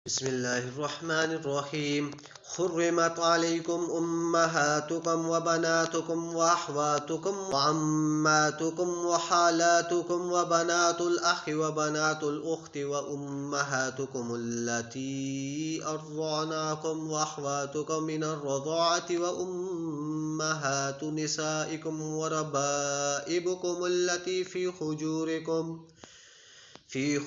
बिस्मिल्लाहिर्रहमानिर्रहीम। हुर्रिमत अलैकुम उम्महातुकुम व बनातुकुम व अख्वातुकुम व अम्मातुकुम व खालातुकुम व बनातुल अखि व बनातुल उख्ति व उम्महातुकुम अल्लती अर्ज़अनाकुम व अख्वातुकुम मिनर रज़ाअति व उम्महातु निसाइकुम व रबाइबुकुम अल्लती फ़ी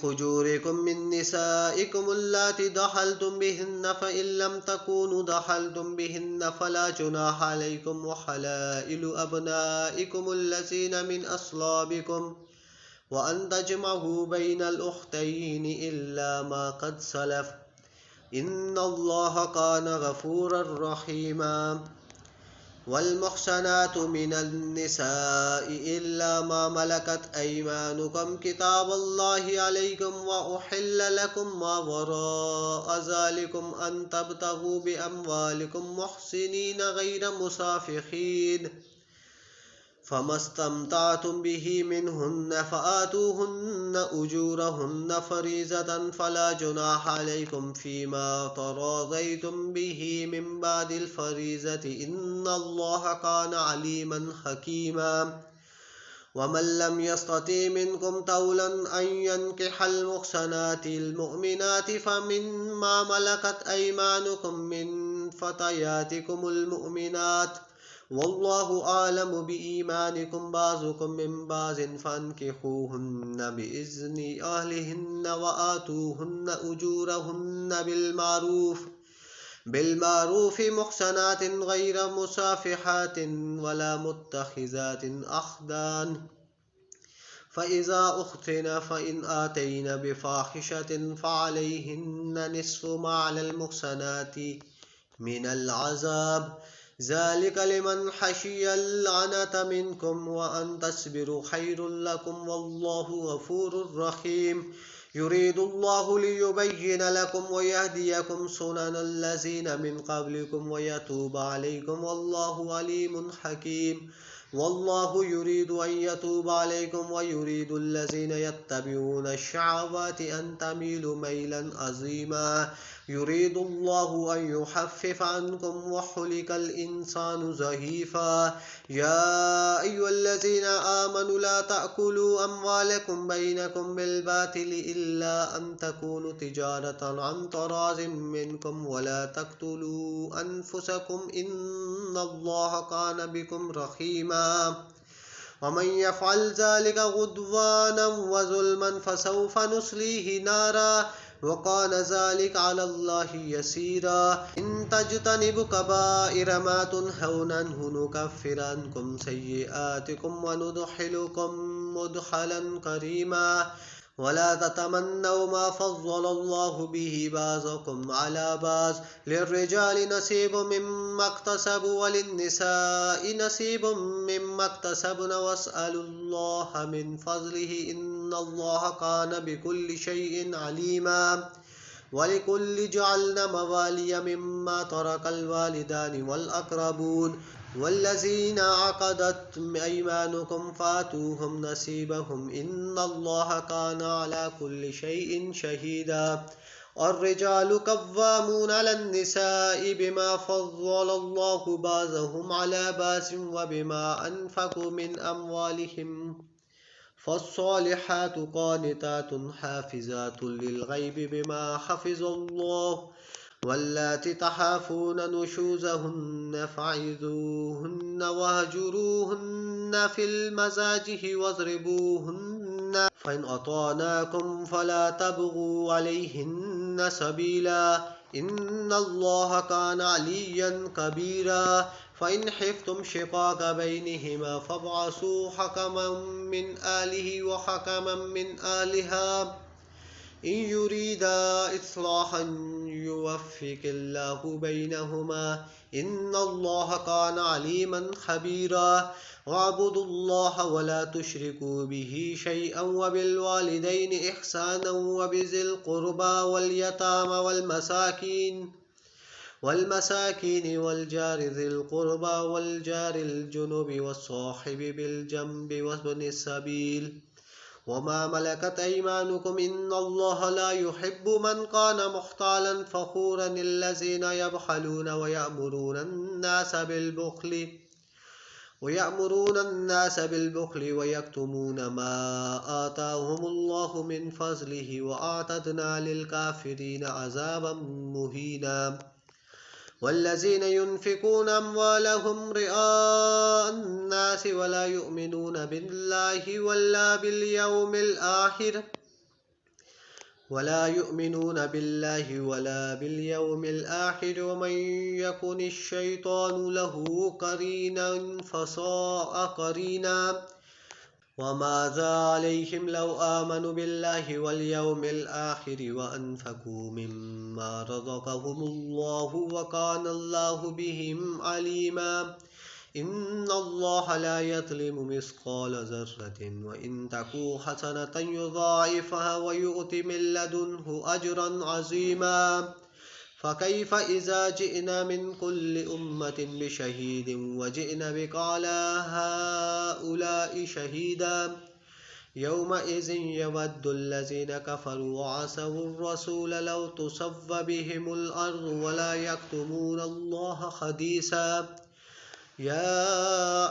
खुजूरिकुम मिन निसाइकुम अल्लाती दखलतुम बिहिन्न फ़इन लम तकूनु दखलतुम बिहिन्न फ़ला जुनाहा अलैकुम व हलाइलु अबनाइकुम अल्लज़ीना मिन अस्लाबिकुम व अन तजमअू बैनल उख्तैनि इल्ला मा क़द सलफ़ इन्नल्लाह कान गफ़ूरर रहीमा। वल्मुहसनातु मिनन निसाइ इल्ला मा मलकत ऐमानुकुम किताबल्लाहि अलैकुम व उहिल्ल लकुम मा वराअ ज़ालिकुम अन तब्तगू बिअम्वालिकुम मुहसिनीन गैर मुसाफिहीन फमस्तमतअतुम बिही मिनहुन्न फ़आतूहुन्न उजूरहुन्न फ़रीज़तन फ़ला जुनाहा अलैकुम फ़ीमा तराज़यतुम बिही मिन बादिल फ़रीज़ति इन्नल्लाह कान अलीमन हकीमा। वमन लम यस्तति मिनकुम तौलन अन यन्किहल मुहसनातिल मुअमिनाति फमिम्मा मलकत ऐमानुकुम मिन फ़तयातिकुमुल मुअमिनात वल्लाहु आलमु बिईमानिकुम बाज़ुकुम मिन बाज़िन फन्किहूहुन्न बिइज़्नि अहलिहिन्न व आतूहुन्न उजूरहुन्न बिलमारूफ़ मुहसनातिन गैर मुसाफ़िहातिन वला मुत्तखिज़ातिन अख़दान फ़इज़ा उख्तिन फ़इन आतैन बिफ़ाहिशतिन फ़अलैहिन्न निस्फ़ु मा अलल मुहसनाति मिनल अज़ाब ज़ालिका लिमन खशियल अनत मिनकुम व अन तस्बिरु खैरुल लकुम वल्लाहु गफूरुर रहीम। युरीदुल्लाहु लियुबय्यिन लकुम व यहदियकुम सुननल लज़ीना मिन क़ब्लिकुम व यतूब अलैकुम वल्लाहु अलीमुन हकीम। वल्लाहु युरीदु अन यतूब अलैकुम व युरीदुल लज़ीना यत्तबिऊन अश-शहवाति अन तमीलु मैलन अज़ीमा। युरीदुल्लाहु अन युख़फ़्फ़िफ़ अन्कुम व खुलिक़ल इंसानु ज़हीफ़ा। या अय्युहल्लज़ीना आमनु ला तअकुलू अम्वालकुम बैनकुम बिलबातिलि इल्ला अन तकूनु तिजारतन अन तराज़िम मिनकुम वला तक़्तुलू अनफुसकुम इन्नल्लाह कान बिकुम रहीमा। वमन यफ़अल ज़ालिका उद्वानन व ज़ुल्मन फ़सौफ़ नुस्लीहि नारा व कान ज़ालिका अलल्लाहि यसीरा। इन तज्तनिबु कबाइर मा तुनहौना अन्हु नुकफ़्फ़िर अन्कुम सय्यिआतिकुम व नुदख़िलकुम मुदख़लन करीमा। वला ततमन्नौ मा फ़ज़्ज़लल्लाहु बिही बाज़कुम अला बाज़ लिर्रिजालि नसीबुम मिम्मा इक्तसबू व लिन्निसाइ नसीबुम मिम्मा इक्तसब्न वस्अलुल्लाह मिन फ़ज़्लिहि इन्नल्लाह कान बिकुल्लि शैइन अलीमा। वलिकुल्लि जअलना मवालिय मिम्मा तरकल वालिदानि वल अक़रबून वल्लज़ीना अक़दत ऐमानुकुम फ़ातूहुम नसीबहुम इन्नल्लाह कान अला कुल्लि शैइन शहीदा। अर्रिजालु कव्वामून अलन निसाइ बिमा फ़ज़्ज़लल्लाहु बाज़हुम अला बाज़िन व बिमा अनफ़क़ू मिन अम्वालिहिम फ़स्सालिहातु क़ानितातुन हाफ़िज़ातुन लिलग़ैबि बिमा हफ़िज़ल्लाह। वल्लाती तख़ाफ़ून नुशूज़हुन्न फ़इज़ूहुन्न वहजुरूहुन्न फ़िल मज़ाजिहि वज़्रिबूहुन्न फ़इन अताअनाकुम फ़ला तबग़ू अलैहिन्न सबीला इन्नल्लाह कान अलिय्यन कबीरा। फ़इन ख़िफ़्तुम शिक़ाक़ बैनिहिमा फ़ब्असू हकमम मिन आलिहि व हकमम मिन आलिहा इन युरीदा इस्लाहन युवफ़्फ़िक़िल्लाहु बैनहुमा इन्नल्लाह कान अलीमन ख़बीरा। वअब्दुल्लाह वला तुश्रिकू बिही शैअन व बिलवालिदैनि इहसानन व बिज़िल क़ुर्बा वल यतामा वल्मसाकीन वलजारि ज़िल क़ुर्बा वलजारिल जुनुबि वस्साहिबि बिल जंबि वब्निस सबील वमा मलकत ऐमानुकुम इन्नल्लाह ला युहिब्बु मन कान मुख्तालन फखूरन अल्लज़ीना यबखलून वयअमुरून अन्नास बिल बुख्ल वयक्तुमून मा आताहुमुल्लाहु मिन फज़लिहि वअअतदना लिलकाफिरीन अज़ाबम मुहीना वल्लज़ीन युनफ़िक़ून अम्वालहुम रिआअ अन्नास वला युमिनून बिल्लाहि वला बिलयौमिल आखिर वमन यकुनिश्शैतानु लहु क़रीनन फसाअ क़रीना वमाज़ा अलैहिम लौ आमनु बिल्लाहि वल यौमिल आखिर व अनफ़क़ू मिम्मा रज़क़हुमुल्लाहु व कानल्लाहु बिहिम अलीमा इन्नल्लाह ला यज़लिमु मिस्क़ाल ज़र्रतिन व इन तकु हसनतन युज़ाइफ़हा व युअति मिन लदुन्हु अज्रन अज़ीमा फ़कैफ़ इज़ा जिअना मिन कुल्लि उम्मतिन बिशहीदिन व जिअना बिका अला हाउलाइ शहीदा यौमइज़िन यवद्दुल्लज़ीन कफ़रू व असव्वुर-रसूल लौ तुसव्वा बिहिमुल अर्ज़ु व ला यक्तुमूनल्लाह हदीसा या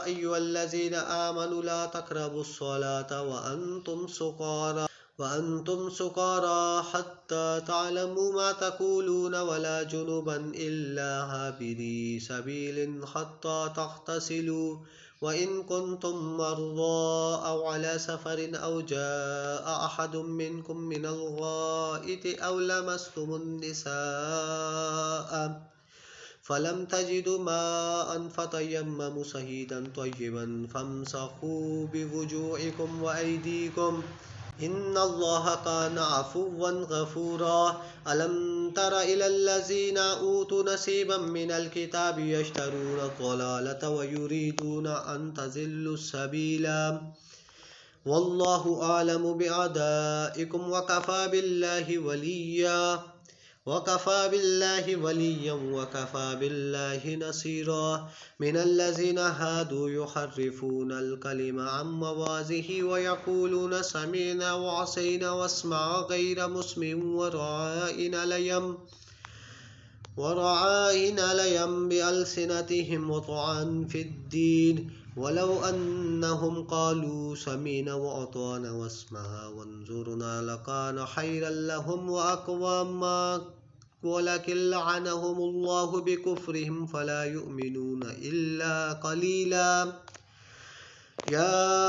अय्युहल्लज़ीन आमनु ला तक़रबुस्सलाता व अंतुम सुकारा हत्ता तअलमू मा तक़ूलून वला जुनुबन इल्ला आबिरी सबीलिन हत्ता तग़तसिलू व इन कुंतुम मर्ज़ा अव अला सफ़रिन अव जाअ अहदुम मिनकुम मिनल गाइति अव लमस्तुमुन निसाअ फलम तजिदु माअन फतयम्ममु सहीदन तय्यिबन फम्सहू बिवुजूहिकुम व अयदीकुम इन्नल्लाह कान अफ़ुव्वन गफ़ूरा अलम तर इलल्लज़ीना ऊतू नसीबम मिनल किताबि यश्तरूना ज़लालता व युरीदूना अन तज़िल्लु सबीला वल्लाहु आलमु बिअदाइकुम वकफ़ा बिल्लाहि वलिय्यन वकफ़ा बिल्लाहि नसीरा मिनल्लज़ीना हादू युहर्रिफ़ूनल कलिम अन मवाज़िहि व यक़ूलून समिअना व असैना वस्मा' गैर मुस्मि'इन वराइना लयम बिअल्सिनतिहिम वतअन फ़िद्दीन वलौ अन्नहुम क़ालू समिअना व अताअना वस्मअ वंज़ुरना लकान खैरन लहुम व अक़वम वलकिन लअनहुमुल्लाहु बिकुफ़्रिहिम फला युमिनून इल्ला क़लीला या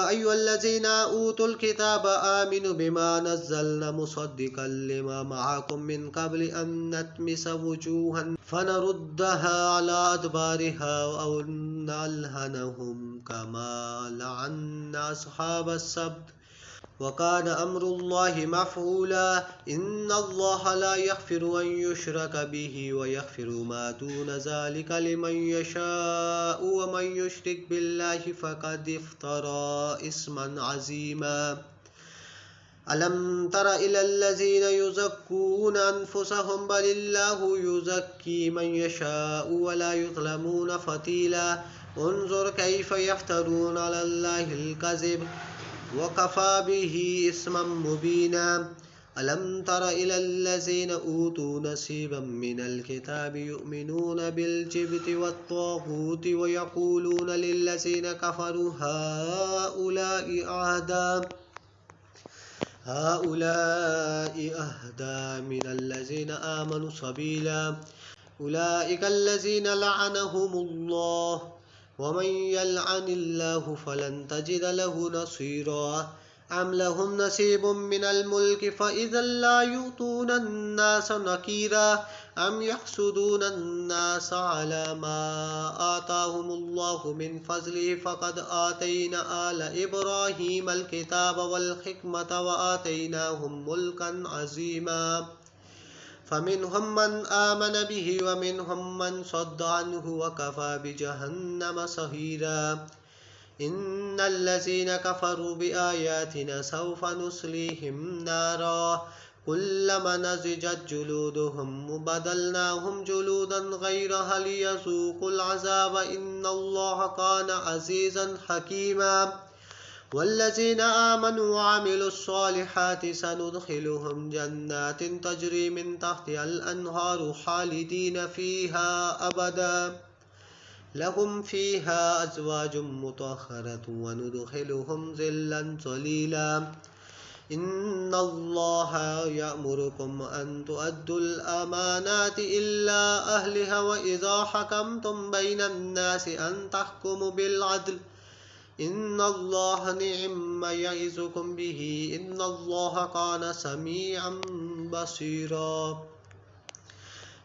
अय्युहल्लज़ीना ऊतुल किताब आमिनु बिमा नज़्ज़लना मुसद्दिक़न लिमा मअकुम मिन क़ब्लि अन नत्मिसा वुजूहन फनरुद्दहा अला अदबारिहा अव नल्अनहुम कमा लअन्ना अस्हाबस सब्त वकान अम्रुल्लाहि मफ़ऊला इन्नल्लाह ला यग़फ़िरु अन युश्रक बिहि व यग़फ़िरु मा दून ज़ालिका लिमन यशाअ व मन युश्रिक बिल्लाहि फ़क़द इफ़्तरा इस्मन अज़ीमा अलम तर इलल्लज़ीन युज़क्कून अन्फुसहुम बलिल्लाहु युज़क्की मन यशाअ व ला युज़लमून फ़तीला उन्ज़ुर कैफ़ यफ़्तरून अलल्लाहिल कज़िब वकफ़ा बिही इस्मम मुबीना अलम तर इलल्लज़ीन ऊतू नसीबम मिनल किताबि युमिनून बिल जिब्ति वत्ताग़ूति व यक़ूलून लिल्लज़ीन कफ़रू हाउलाइ अहदा मिनल्लज़ीन आमनु सबीला उलाइकल्लज़ीन लअनहुमुल्लाह वमन यलअनिल्लाहु फलन तजिद लहु नसीरा अम लहुम नसीबुम मिनल मुल्कि फ़इज़् ला यु'तून अन्नास नकीरा अम यहसुदून अन्नास अला मा आताहुमुल्लाहु मिन फ़ज़लिहि फ़क़द आतैना आला इब्राहीमल किताब वल हिकमत व आतैनाहुम मुल्कन अज़ीमा फ़मिनहुम मन आमन बिहि व मिनहुम मन सद्द अन्हु वकफ़ा बिजहन्नम सहीरा इन्नल्लज़ीन कफ़रू बिआयातिना सौफ़ नुस्लीहिम नारा कुल्लमा नज़िजत जुलूदुहुम बदलनाहुम जुलूदन ग़ैरहा लियज़ूक़ुल अज़ाब इन्नल्लाह कान अज़ीज़न हकीमा वल्लज़ीना आमनु व अमिलुस्सॉलिहाति सनुदखिलुहुम जन्नातिन तजरी मिन तहतिहल अन्हारु खालिदीन फीहा अबदा लहुम फीहा अज़वाजुम मुतहहरतुन व नुदखिलुहुम ज़िल्लन ज़लीला इन्नल्लाहा यअमुरुकुम अन तुअद्दुल अमानाति इल्ला अहलिहा व इज़ा हकमतुम बैनन नासि अन तहकुमु बिल अद्ल इन्नल्लाहा निअम्मा यइज़ुकुम बिही इन्नल्लाहा कान समीअन बसीरा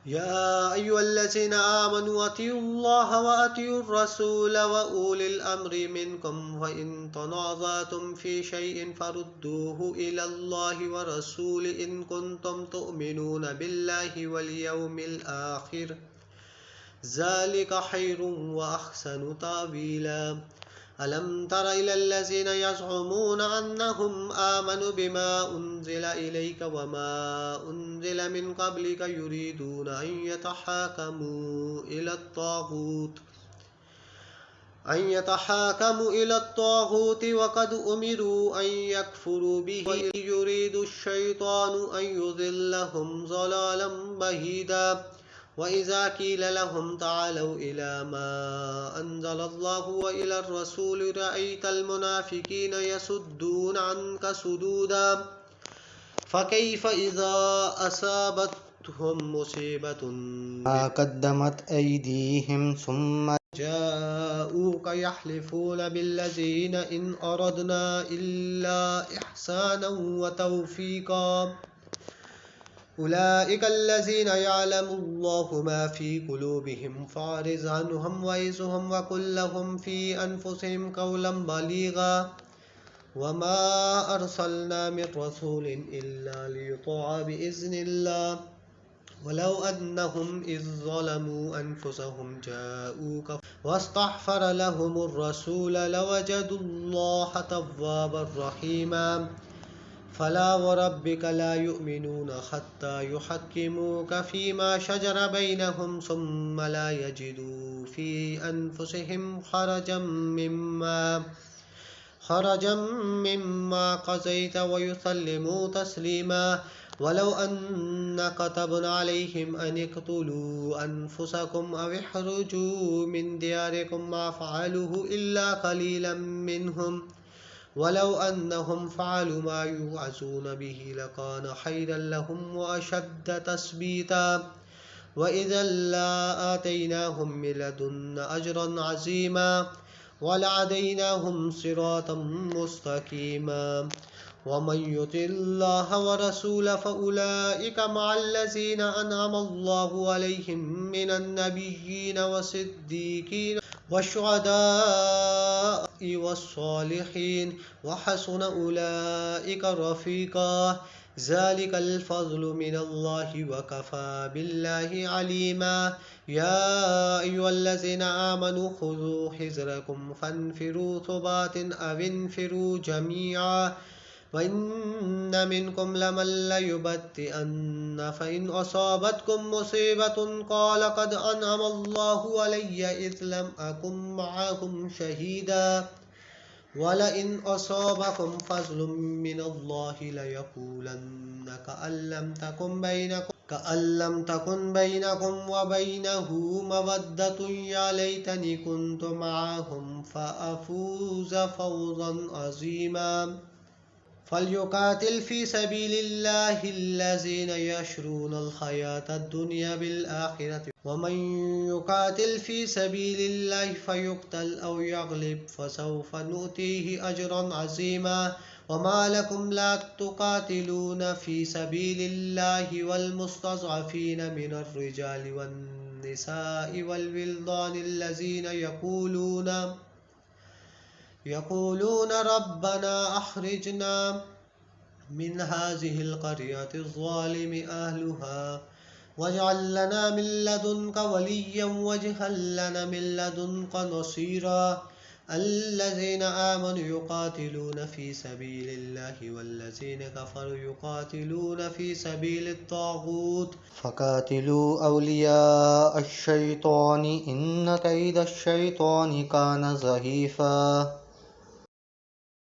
या अय्युहल्लज़ीना आमनु अतिउल्लाह व अतिउर रसूल व उलिल अम्रि मिनकुम व इन तनाज़अतुम फी शैइन फरुद्दूहु इलल्लाहि व रसूल इन कुंतुम तुअमिनून बिल्लाहि वल यौमिल आखिर ज़ालिका खैरुन व अहसनु तावीला अलम तर इलल्लज़ीना यज़उमून अन्नहुम आमनु बिमा उन्ज़िला इलैका व मा उन्ज़िला मिन क़ब्लिका युरीदून अन यतहाकमू इला त्ताग़ूत व क़द उमिरू अन यकफ़ुरू बिही युरीदुश्शैतानु अन युज़िल्लहुम ज़लालन बहीदा व इज़ा क़ील लहुम तआलौ इला मा अनज़लल्लाहु व इलर रसूल रअयतल मुनाफ़िक़ीन यसुद्दून अन्का सुदूदा फ़कैफ़ इज़ा असाबतहुम मुसीबतुन मा क़द्दमत ऐदीहिम सुम्मा जाऊका यहलिफून बिल्लज़ीना इन अरदना इल्ला इहसानन व तौफ़ीक़ा उलाइकल्लज़ीना यअलमुल्लाहु मा फ़ी क़ुलूबिहिम फ़अरिज़ अन्हुम वइज़हुम व क़ुल लहुम फ़ी अनफ़ुसिहिम क़ौलन बलीग़ा वमा अरसलना मिर रसूलिन इल्ला लियुतअ बिइज़्निल्लाह वलौ अन्नहुम इज़ ज़लमू अनफ़ुसहुम जाऊका वस्तग़फ़र लहुमुर रसूल लवजदुल्लाह तव्वाबर रहीमा फला वरब्बिका ला युमिनून हत्ता युहक्किमूका फ़ीमा शजर बैनहुम सुम्मा ला यजिदू फ़ी अनफ़ुसिहिम हरजम क़ज़ैत व युसल्लिमू तस्लीमा वलौ अन्ना कतबना अलैहिम अन इक़्तुलू अनफ़ुसकुम अव इख़्रुजू मिन दियारिकुम मा फ़अलूहु इल्ला क़लीलन मिनहुम वलौ अन्नहुम फ़अलू मा युअज़ून बिही लकान खैरन लहुम व अशद्द तस्बीता व इज़न लआतैनाहुम मिन लदुन्ना अजरन अज़ीमा व लहदैनाहुम सिरातन मुस्तक़ीमा वमन युतिल्लाह व रसूलहु फ़उलाइका मअल्लज़ीना अनअम अल्लाहु अलैहिम मिनन नबिय्यीन व सिद्दीक़ीन वश्शुहदाኢ वस्सालिहीन व हसुन उलाइका रफ़ीक़ा ज़ालिकल फ़ज़्लु मिनल्लाहि व कफ़ा बिल्लाहि अलीमा या अय्युहल्लज़ीना आमनु ख़ुज़ू हिज़्रकुम फ़न्फ़िरू सुबातिन अव इंफ़िरू जमीआ व इन्न मिनकुम लमन लयुबत्तिअन्न फ़इन असाबतकुम मुसीबतुन क़ाल क़द अनअम अल्लाहु अलय्या इज़ लम अकुन मअहुम शहीदा वलइन असाबकुम फ़ज़्लुम मिनल्लाहि लयक़ूलन्न कअन लम तकुन बैनकुम व बैनहु मवद्दतुन या लैतनी कुन्तु मअहुम फ़अफ़ूज़ फ़ौज़न अज़ीमा फ़ल्युक़ातिल फ़ी सबीलिल्लाहिल्लज़ीना यशरूनल हयातद दुनिया बिल आखिरति वमन युक़ातिल फ़ी सबीलिल्लाहि फ़युक़तल अव यग़लिब फ़सौफ़ नु'तीहि अजरन अज़ीमा वमा लकुम ला तुक़ातिलून फ़ी सबीलिल्लाहि वल मुस्तज़अफ़ीन मिनर रिजालि वन निसाइ वल विल्दानिल्लज़ीना यक़ूलून रब्बना अख़रिजना मिन हाज़िहिल क़र्यति ज़्वालिमि अहलुहा वजअल लना मिन लदुनका वलिय्यन वजअल लना मिन लदुनका नसीरा अल्लज़ीना आमनु युक़ातिलून फ़ी सबीलिल्लाहि वल्लज़ीना कफ़रू युक़ातिलून फ़ी सबीलित ताग़ूत फ़क़ातिलू औलिया अश्शैतानि इन्न कैदश्शैतानि कान ज़हीफ़ा।